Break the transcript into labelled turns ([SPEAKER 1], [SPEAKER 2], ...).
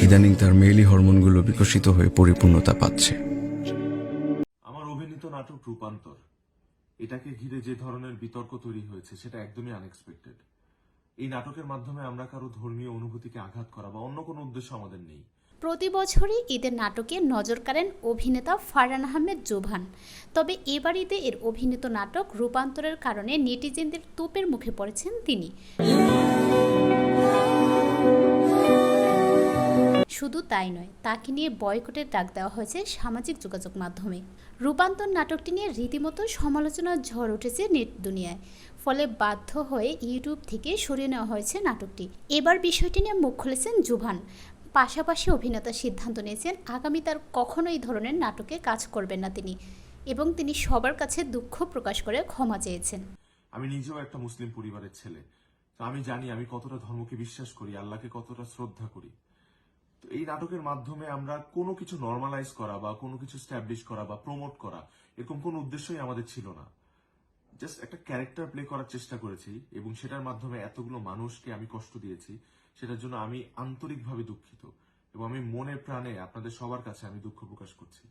[SPEAKER 1] ইদানিং তার মেইলি হরমোনগুলো বিকশিত হয়ে পরিপূর্ণতা পাচ্ছে।
[SPEAKER 2] আমার অভিনীত নাটক রূপান্তর, এটাকে ঘিরে যে ধরনের বিতর্ক তৈরি হয়েছে সেটা একদমই আনএক্সপেক্টেড। এই নাটকের মাধ্যমে আমরা কারো ধর্মীয় অনুভূতিকে আঘাত করা বা অন্য কোনো উদ্দেশ্য আমাদের নেই।
[SPEAKER 3] প্রতি বছরই ঈদের নাটকে নজর কাড়েন অভিনেতা ফারহান আহমেদ জোভান। তবে এবার ঈদে এর অভিনীত নাটক রূপান্তরের কারণে নেটিজেনদের তোপের মুখে পড়েছেন তিনি। শুধু তাই নয়, তাকে নিয়ে বয়কটের ডাক দেওয়া হয়েছে সামাজিক যোগাযোগ মাধ্যমে। রূপান্তর নাটকটি নিয়ে রীতিমতো সমালোচনার ঝড় উঠেছে নেট দুনিয়ায়। ফলে বাধ্য হয়ে ইউটিউব থেকে সরিয়ে নেওয়া হয়েছে নাটকটি। এবার বিষয়টি নিয়ে মুখ খুলেছেন জোভান। পাশাপাশি অভিনেতা সিদ্ধান্ত নিয়েছেন আগামী তার কখনো এই ধরনের নাটকে কাজ করবেন না তিনি, এবং তিনি সবার কাছে দুঃখ প্রকাশ করে ক্ষমা চেয়েছেন।
[SPEAKER 2] আমি নিজেও একটা মুসলিম পরিবারের ছেলে, তো আমি জানি আমি কতটা ধর্মকে বিশ্বাস করি, আল্লাহকে কতটা শ্রদ্ধা করি। তো এই নাটকের মাধ্যমে আমরা কোনো কিছু নর্মালাইজ করা বা কোনো কিছু স্ট্যাবলিশ করা বা প্রমোট করা, এরকম কোনো উদ্দেশ্যই আমাদের ছিল না। জাস্ট একটা ক্যারেক্টার প্লে করার চেষ্টা করেছি এবং সেটার মাধ্যমে এতগুলো মানুষকে আমি কষ্ট দিয়েছি, সেটার জন্য আমি আন্তরিকভাবে দুঃখিত এবং আমি মনে প্রাণে আপনাদের সবার কাছে আমি দুঃখ প্রকাশ করছি।